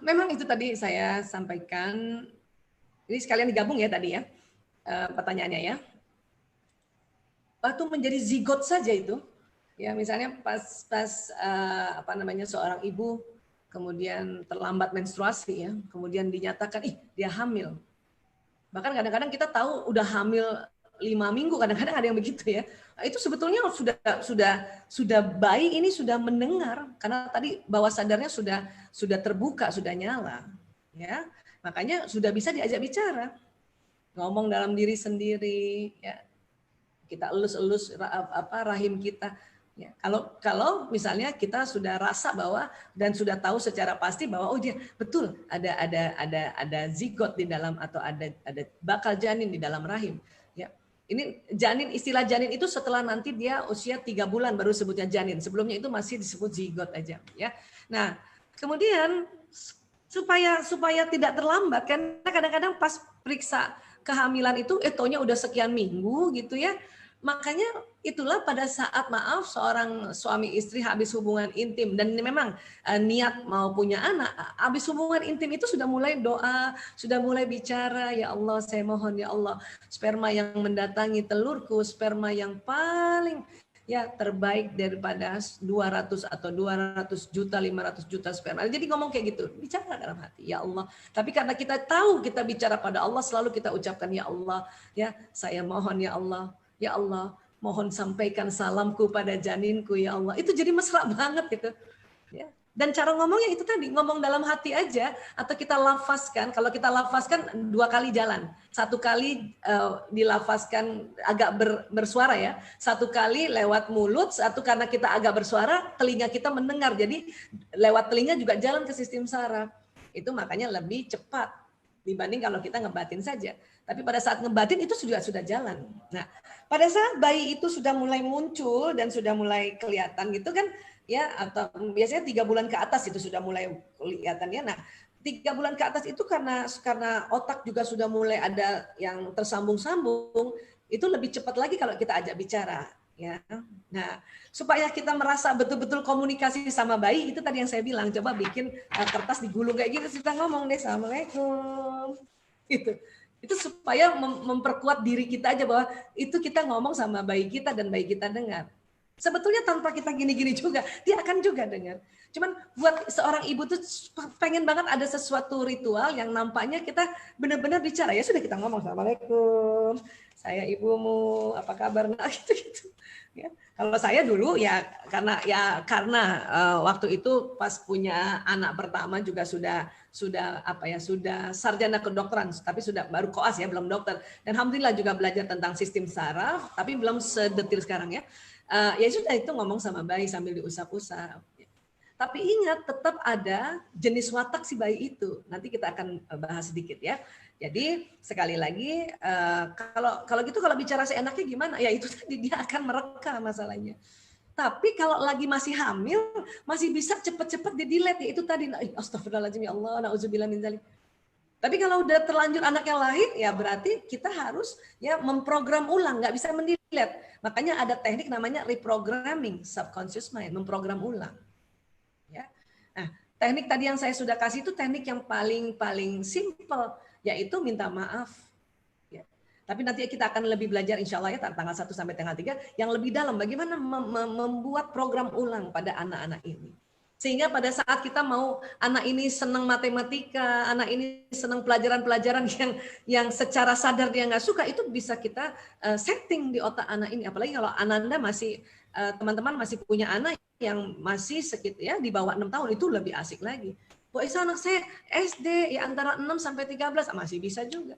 Memang itu tadi saya sampaikan, ini sekalian digabung ya tadi ya, pertanyaannya ya. Waktu menjadi zigot saja itu, ya misalnya pas apa namanya seorang ibu kemudian terlambat menstruasi ya, kemudian dinyatakan dia hamil. Bahkan kadang-kadang kita tahu udah hamil 5 minggu, kadang-kadang ada yang begitu ya. Nah, itu sebetulnya sudah bayi ini sudah mendengar karena tadi bawah sadarnya sudah terbuka, sudah nyala, ya. Makanya sudah bisa diajak bicara, ngomong dalam diri sendiri, ya. Kita elus-elus rahim kita. Ya, kalau misalnya kita sudah rasa bahwa dan sudah tahu secara pasti bahwa dia betul ada zigot di dalam atau ada bakal janin di dalam rahim. Ya, ini janin, istilah janin itu setelah nanti dia usia 3 bulan baru sebutnya janin. Sebelumnya itu masih disebut zigot aja. Ya, nah kemudian supaya tidak terlambat karena kadang-kadang pas periksa kehamilan itu taunya udah sekian minggu gitu ya. Makanya itulah pada saat maaf seorang suami istri habis hubungan intim dan memang niat mau punya anak, habis hubungan intim itu sudah mulai doa, sudah mulai bicara, ya Allah saya mohon ya Allah sperma yang mendatangi telurku, sperma yang paling ya terbaik daripada 200 atau 200 juta, 500 juta sperma. Jadi ngomong kayak gitu, bicara dalam hati, ya Allah. Tapi karena kita tahu kita bicara pada Allah, selalu kita ucapkan ya Allah, ya saya mohon ya Allah. Ya Allah, mohon sampaikan salamku pada janinku ya Allah. Itu jadi mesra banget gitu. Ya. Dan cara ngomongnya itu tadi, ngomong dalam hati aja atau kita lafazkan. Kalau kita lafazkan 2 kali jalan. 1 kali dilafazkan agak bersuara ya. 1 kali lewat mulut, 1 karena kita agak bersuara, telinga kita mendengar. Jadi lewat telinga juga jalan ke sistem saraf. Itu makanya lebih cepat dibanding kalau kita ngebatin saja. Tapi pada saat ngebatin itu sudah jalan. Nah, pada saat bayi itu sudah mulai muncul dan sudah mulai kelihatan gitu kan, ya atau biasanya 3 bulan ke atas itu sudah mulai kelihatannya. Nah, 3 bulan ke atas itu karena otak juga sudah mulai ada yang tersambung-sambung, itu lebih cepat lagi kalau kita ajak bicara. Ya, nah supaya kita merasa betul-betul komunikasi sama bayi itu tadi yang saya bilang, coba bikin kertas digulung kayak gitu, kita ngomong deh assalamualaikum, itu supaya memperkuat diri kita aja bahwa itu kita ngomong sama bayi kita dan bayi kita dengar. Sebetulnya tanpa kita gini-gini juga, dia akan juga dengar. Cuman buat seorang ibu tuh pengen banget ada sesuatu ritual yang nampaknya kita benar-benar bicara. Ya sudah kita ngomong, assalamualaikum, saya ibumu, apa kabar? Nah gitu-gitu. Ya. Kalau saya dulu ya karena waktu itu pas punya anak pertama juga sudah sarjana kedokteran, tapi sudah baru koas ya, belum dokter. Dan alhamdulillah juga belajar tentang sistem saraf, tapi belum sedetil sekarang ya. Ya sudah itu ngomong sama bayi sambil diusap-usap. Tapi ingat tetap ada jenis watak si bayi itu. Nanti kita akan bahas sedikit ya. Jadi sekali lagi kalau gitu kalau bicara seenaknya gimana? Ya itu tadi dia akan mereka masalahnya. Tapi kalau lagi masih hamil masih bisa cepat-cepat di-delete ya itu tadi. Astagfirullahaladzim ya Allah, nauzubillah min dzalik. Tapi kalau udah terlanjur anaknya lahir, ya berarti kita harus ya memprogram ulang, nggak bisa mendelete. Makanya ada teknik namanya reprogramming subconscious mind, memprogram ulang. Ya. Nah, teknik tadi yang saya sudah kasih itu teknik yang paling simple, yaitu minta maaf. Ya. Tapi nanti kita akan lebih belajar insya Allah ya tanggal 1 sampai tanggal 3 yang lebih dalam bagaimana membuat program ulang pada anak-anak ini. Sehingga pada saat kita mau anak ini senang matematika, anak ini senang pelajaran-pelajaran yang secara sadar dia nggak suka, itu bisa kita setting di otak anak ini. Apalagi kalau Ananda masih teman-teman masih punya anak yang masih sekitar ya di bawah 6 tahun, itu lebih asik lagi. Wah, itu anak saya SD ya antara 6 sampai 13 masih bisa juga.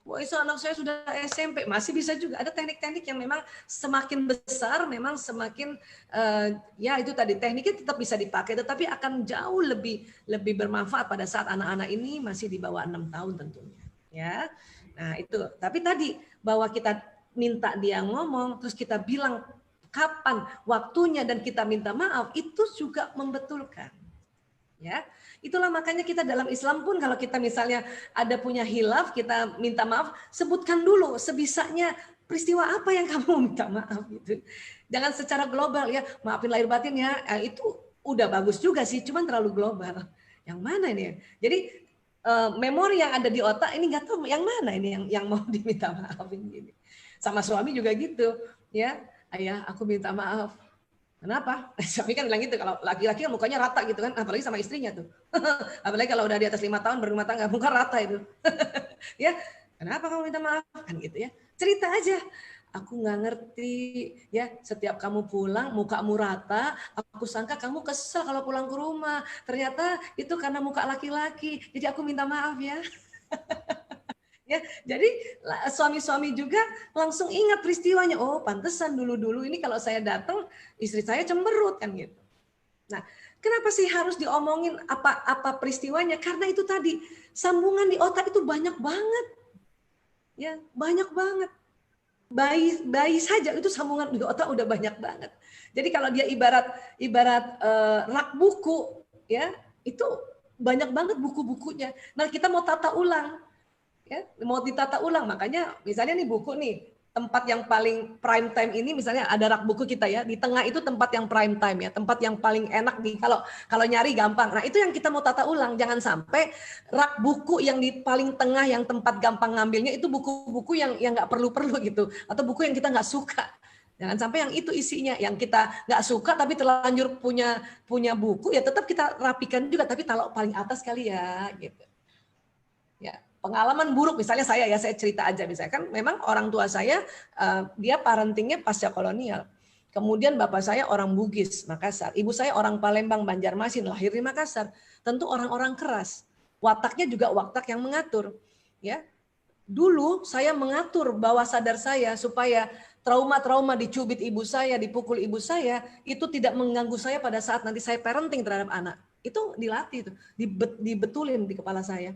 Wah, itu anak saya sudah SMP, masih bisa juga. Ada teknik-teknik yang memang semakin besar, memang semakin ya itu tadi tekniknya tetap bisa dipakai, tetapi akan jauh lebih bermanfaat pada saat anak-anak ini masih di bawah 6 tahun tentunya. Ya, nah itu. Tapi tadi bahwa kita minta dia ngomong, terus kita bilang kapan waktunya dan kita minta maaf, itu juga membetulkan. Ya, itulah makanya kita dalam Islam pun kalau kita misalnya ada punya hilaf, kita minta maaf, sebutkan dulu sebisanya peristiwa apa yang kamu minta maaf gitu. Jangan secara global ya, maafin lahir batin ya, itu udah bagus juga sih, cuman terlalu global. Yang mana ini? Jadi memori yang ada di otak ini nggak tahu yang mana ini yang mau diminta maafin gini. Sama suami juga gitu, ya. Ayah, aku minta maaf. Kenapa? Suami kan bilang gitu, kalau laki-laki kan mukanya rata gitu kan, apalagi sama istrinya tuh. Apalagi kalau udah di atas 5 tahun berumah tangga, muka rata itu. Ya, kenapa kamu minta maaf? Kan gitu ya. Cerita aja. Aku nggak ngerti, ya. Setiap kamu pulang, mukamu rata, aku sangka kamu kesel kalau pulang ke rumah. Ternyata itu karena muka laki-laki. Jadi aku minta maaf ya. Ya, jadi suami-suami juga langsung ingat peristiwanya. Oh, pantesan dulu-dulu ini kalau saya datang istri saya cemberut kan gitu. Nah, kenapa sih harus diomongin apa peristiwanya? Karena itu tadi sambungan di otak itu banyak banget. Ya, banyak banget. Bayi saja itu sambungan di otak udah banyak banget. Jadi kalau dia ibarat rak buku, ya, itu banyak banget buku-bukunya. Nah, kita mau tata ulang. Ya, mau ditata ulang, makanya misalnya nih buku nih, tempat yang paling prime time ini misalnya ada rak buku kita ya, di tengah itu tempat yang prime time ya, tempat yang paling enak di kalau nyari gampang. Nah, itu yang kita mau tata ulang, jangan sampai rak buku yang di paling tengah yang tempat gampang ngambilnya itu buku-buku yang nggak perlu-perlu gitu, atau buku yang kita nggak suka. Jangan sampai yang itu isinya, yang kita nggak suka tapi terlanjur punya buku ya tetap kita rapikan juga, tapi taruh paling atas kali ya gitu. Ya, pengalaman buruk misalnya saya cerita aja, misalnya kan memang orang tua saya dia parentingnya pasca kolonial. Kemudian bapak saya orang Bugis, Makassar. Ibu saya orang Palembang, Banjarmasin, lahir di Makassar. Tentu orang-orang keras. Wataknya juga watak yang mengatur. Ya, dulu saya mengatur bawah sadar saya supaya trauma-trauma dicubit ibu saya, dipukul ibu saya, itu tidak mengganggu saya pada saat nanti saya parenting terhadap anak. Itu dilatih, dibetulin di kepala saya.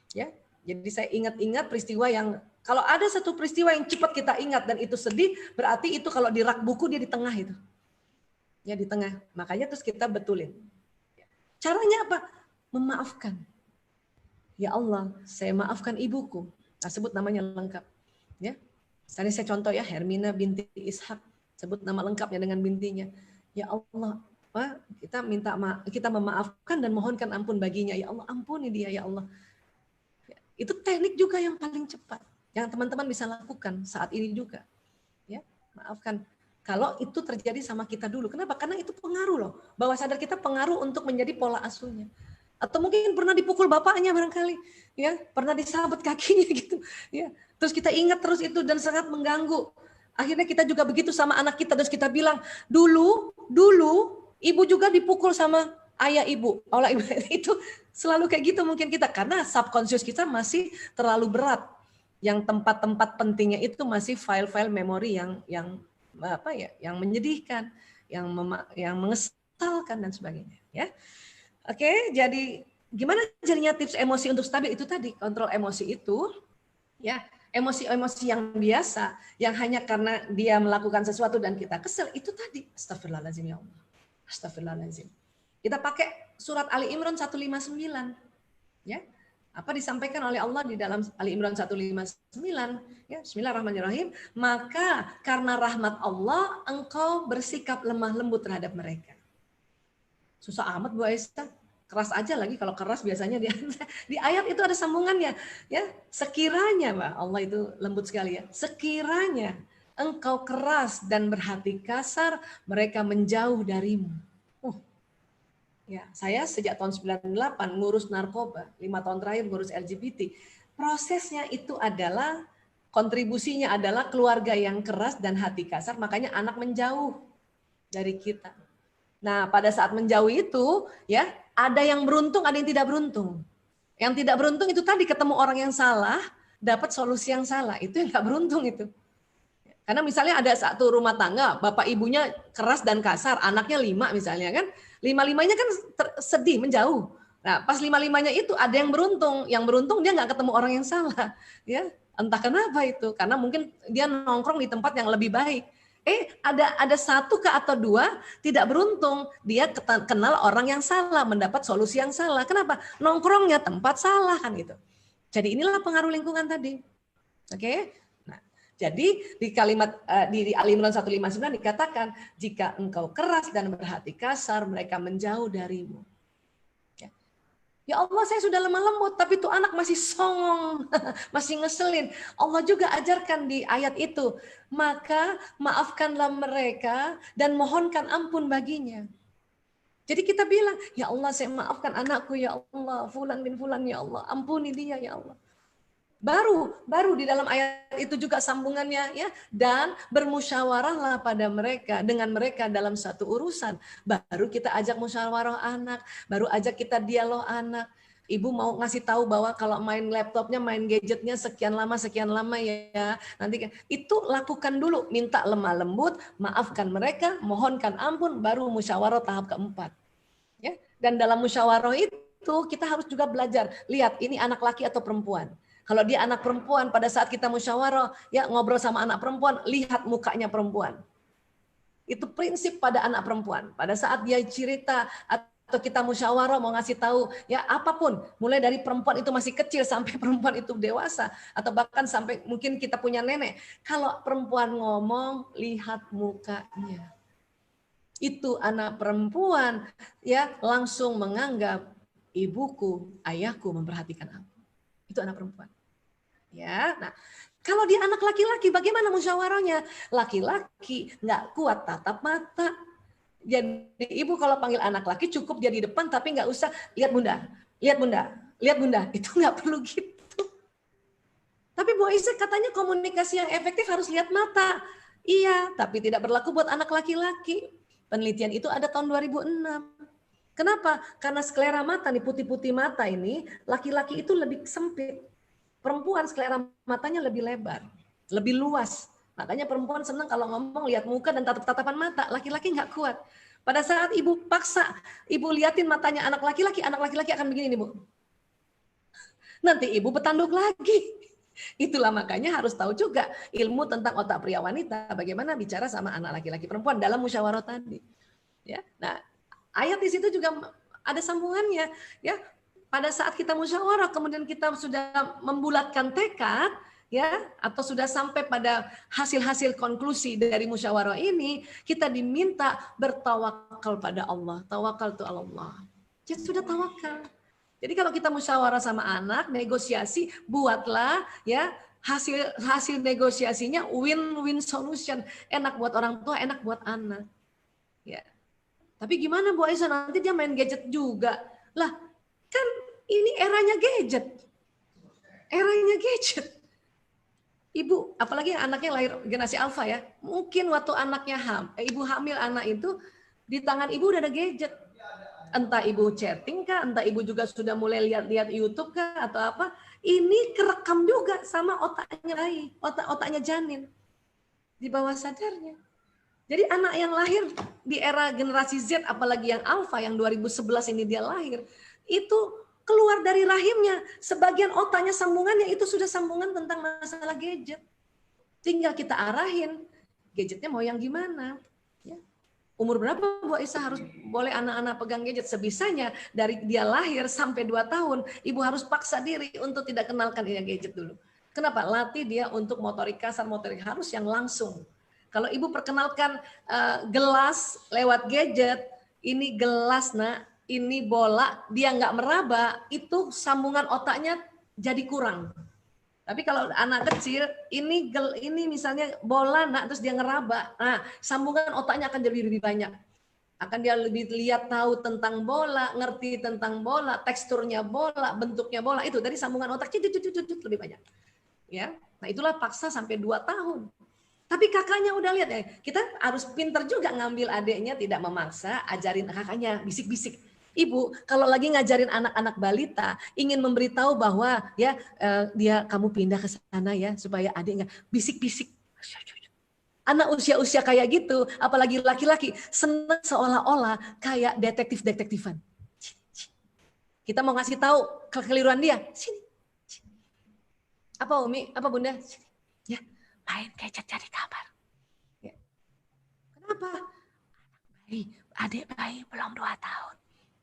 Ya, jadi saya ingat-ingat peristiwa yang kalau ada satu peristiwa yang cepat kita ingat dan itu sedih, berarti itu kalau di rak buku dia di tengah itu. Ya di tengah. Makanya terus kita betulin. Caranya apa? Memaafkan. Ya Allah, saya maafkan ibuku. Nah, sebut namanya lengkap. Ya. Misalnya saya contoh ya, Hermina binti Ishak, sebut nama lengkapnya dengan bintinya. Ya Allah, kita memaafkan dan mohonkan ampun baginya. Ya Allah, ampuni dia ya Allah. Itu teknik juga yang paling cepat yang teman-teman bisa lakukan saat ini juga. Ya, maafkan. Kalau itu terjadi sama kita dulu. Kenapa? Karena itu pengaruh loh. Bawah sadar kita pengaruh untuk menjadi pola asuhnya. Atau mungkin pernah dipukul bapaknya barangkali, ya, pernah disabet kakinya gitu, ya. Terus kita ingat terus itu dan sangat mengganggu. Akhirnya kita juga begitu sama anak kita, terus kita bilang, dulu ibu juga dipukul sama ayah ibu, oleh ibu. Itu selalu kayak gitu mungkin kita, karena subconscious kita masih terlalu berat. Yang tempat-tempat pentingnya itu masih file-file memori yang apa ya, yang menyedihkan, yang mengesalkan dan sebagainya, ya. Oke, jadi gimana jadinya tips emosi untuk stabil itu tadi, kontrol emosi itu, ya, emosi-emosi yang biasa, yang hanya karena dia melakukan sesuatu dan kita kesel, itu tadi, astagfirullahaladzim ya Allah, astagfirullahaladzim. Kita pakai surat Ali Imran 159, ya, apa disampaikan oleh Allah di dalam Ali Imran 159, ya, Bismillahirrahmanirrahim, maka karena rahmat Allah, engkau bersikap lemah lembut terhadap mereka. Susah amat Bu Aisyah, keras aja lagi, kalau keras biasanya di ayat itu ada sambungannya, ya. Sekiranya, Mbak, Allah itu lembut sekali ya. Sekiranya engkau keras dan berhati kasar, mereka menjauh darimu. Ya, saya sejak tahun 98 ngurus narkoba, 5 tahun terakhir ngurus LGBT. Prosesnya itu adalah kontribusinya adalah keluarga yang keras dan hati kasar, makanya anak menjauh dari kita. Nah, pada saat menjauh itu, ya, ada yang beruntung, ada yang tidak beruntung. Yang tidak beruntung itu tadi ketemu orang yang salah, dapat solusi yang salah. Itu yang nggak beruntung itu. Karena misalnya ada satu rumah tangga, bapak ibunya keras dan kasar, anaknya 5 misalnya kan, 5-5-nya kan sedih, menjauh. Nah, pas 5-5-nya itu ada yang beruntung dia nggak ketemu orang yang salah, ya. Entah kenapa itu, karena mungkin dia nongkrong di tempat yang lebih baik. Ada 1 atau 2 tidak beruntung, dia kenal orang yang salah, mendapat solusi yang salah. Kenapa? Nongkrongnya tempat salah kan gitu. Jadi inilah pengaruh lingkungan tadi. Oke? Nah, jadi di kalimat di Ali Imran 159 dikatakan, jika engkau keras dan berhati kasar, mereka menjauh darimu. Ya. Ya Allah, saya sudah lemah lembut, tapi tuh anak masih songong, masih ngeselin. Allah juga ajarkan di ayat itu, maka maafkanlah mereka dan mohonkan ampun baginya. Jadi kita bilang, ya Allah saya maafkan anakku, ya Allah, fulan bin fulan, ya Allah, ampuni dia, ya Allah. Baru di dalam ayat itu juga sambungannya ya, dan bermusyawarahlah pada mereka dengan mereka dalam satu urusan. Baru kita ajak musyawarah anak, baru ajak kita dialog anak. Ibu mau ngasih tahu bahwa kalau main laptopnya, main gadgetnya sekian lama ya. Nanti itu lakukan dulu, minta lemah lembut, maafkan mereka, mohonkan ampun, baru musyawarah tahap keempat. Ya, dan dalam musyawarah itu kita harus juga belajar, lihat ini anak laki atau perempuan. Kalau dia anak perempuan, pada saat kita musyawarah, ya ngobrol sama anak perempuan, lihat mukanya perempuan. Itu prinsip pada anak perempuan. Pada saat dia cerita atau kita musyawarah mau ngasih tahu, ya apapun, mulai dari perempuan itu masih kecil sampai perempuan itu dewasa, atau bahkan sampai mungkin kita punya nenek. Kalau perempuan ngomong, lihat mukanya. Itu anak perempuan ya langsung menganggap ibuku, ayahku memperhatikan aku. Itu anak perempuan. Ya, nah kalau dia anak laki-laki bagaimana musyawarahnya? Laki-laki nggak kuat tatap mata. Jadi ibu kalau panggil anak laki cukup dia di depan tapi nggak usah lihat bunda, lihat bunda, lihat bunda. Itu nggak perlu gitu. Tapi Bu Aisyah katanya komunikasi yang efektif harus lihat mata. Iya, tapi tidak berlaku buat anak laki-laki. Penelitian itu ada tahun 2006. Kenapa? Karena sklera mata nih, putih-putih mata ini, laki-laki itu lebih sempit. Perempuan sklera matanya lebih lebar, lebih luas. Makanya perempuan senang kalau ngomong lihat muka dan tatap-tatapan mata. Laki-laki nggak kuat. Pada saat ibu paksa, ibu liatin matanya anak laki-laki akan begini nih Bu. Nanti ibu bertanduk lagi. Itulah makanya harus tahu juga ilmu tentang otak pria wanita, bagaimana bicara sama anak laki-laki perempuan dalam musyawarah tadi. Ya, nah ayat di situ juga ada sambungannya. Ya, pada saat kita musyawarah, kemudian kita sudah membulatkan tekad, ya, atau sudah sampai pada hasil-hasil konklusi dari musyawarah ini, kita diminta bertawakal pada Allah. Tawakal tu Allah. Jadi sudah tawakal. Jadi kalau kita musyawarah sama anak, negosiasi, buatlah ya hasil negosiasinya win-win solution. Enak buat orang tua, enak buat anak. Ya. Tapi gimana Bu Aisyah, nanti dia main gadget juga. Lah, kan ini eranya gadget. Eranya gadget. Ibu, apalagi anaknya lahir generasi alfa ya. Mungkin waktu anaknya ibu hamil anak itu, di tangan ibu udah ada gadget. Entah ibu chatting kah, entah ibu juga sudah mulai lihat-lihat YouTube kah, atau apa. Ini kerekam juga sama otaknya bayi, otaknya janin. Di bawah sadarnya. Jadi anak yang lahir di era generasi Z, apalagi yang alfa, yang 2011 ini dia lahir, itu keluar dari rahimnya, sebagian otaknya sambungannya itu sudah sambungan tentang masalah gadget. Tinggal kita arahin, gadgetnya mau yang gimana. Ya. Umur berapa Bu Aisyah harus boleh anak-anak pegang gadget? Sebisanya dari dia lahir sampai 2 tahun, ibu harus paksa diri untuk tidak kenalkan dia gadget dulu. Kenapa? Latih dia untuk motorik kasar, motorik halus yang langsung. Kalau ibu perkenalkan gelas lewat gadget, ini gelas nak, ini bola, dia nggak meraba, itu sambungan otaknya jadi kurang. Tapi kalau anak kecil, ini misalnya bola nak, terus dia ngeraba, nah sambungan otaknya akan jadi lebih banyak. Akan dia lebih lihat tahu tentang bola, ngerti tentang bola, teksturnya bola, bentuknya bola, itu dari sambungan otak lebih banyak. Ya, nah itulah paksa sampai 2 tahun. Tapi kakaknya udah lihat ya, kita harus pinter juga ngambil adiknya, tidak memaksa, ajarin kakaknya, bisik-bisik. Ibu, kalau lagi ngajarin anak-anak balita, ingin memberitahu bahwa ya dia kamu pindah ke sana ya, supaya adik nggak bisik-bisik. Anak usia-usia kayak gitu, apalagi laki-laki, senang seolah-olah kayak detektif-detektifan. Kita mau ngasih tahu kekeliruan dia, sini. Apa Umi? Apa Bunda? Sini. Ya, main gadget cari kabar. Ya. Kenapa? Adik bayi belum 2 tahun.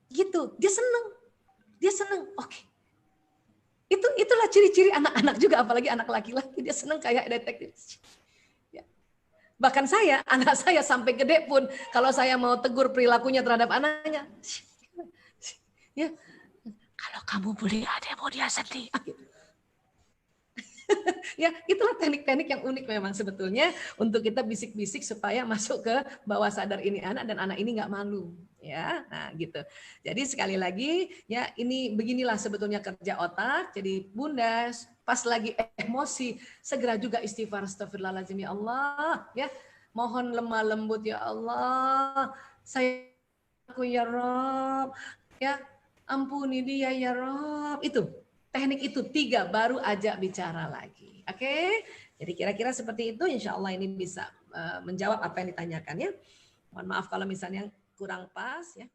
Gitu, dia seneng. Oke. Itulah ciri-ciri anak-anak juga, apalagi anak laki-laki, dia seneng kayak detektif. Ya. Bahkan anak saya sampai gede pun, kalau saya mau tegur perilakunya terhadap anaknya, ya, kalau kalau kamu bully ada mau dia sedih. Ya, itulah teknik-teknik yang unik memang sebetulnya untuk kita bisik-bisik supaya masuk ke bawah sadar ini anak dan anak ini nggak malu, ya. Nah, gitu. Jadi sekali lagi ya ini beginilah sebetulnya kerja otak. Jadi Bunda pas lagi emosi segera juga istighfar, astagfirullahaladzim ya Allah, ya. Mohon lemah lembut ya Allah. Saya aku ya Rob, ya. Ampuni dia ya Rob. Itu teknik itu 3 baru ajak bicara lagi. Oke? Jadi kira-kira seperti itu, insya Allah ini bisa menjawab apa yang ditanyakan ya. Mohon maaf kalau misalnya kurang pas ya.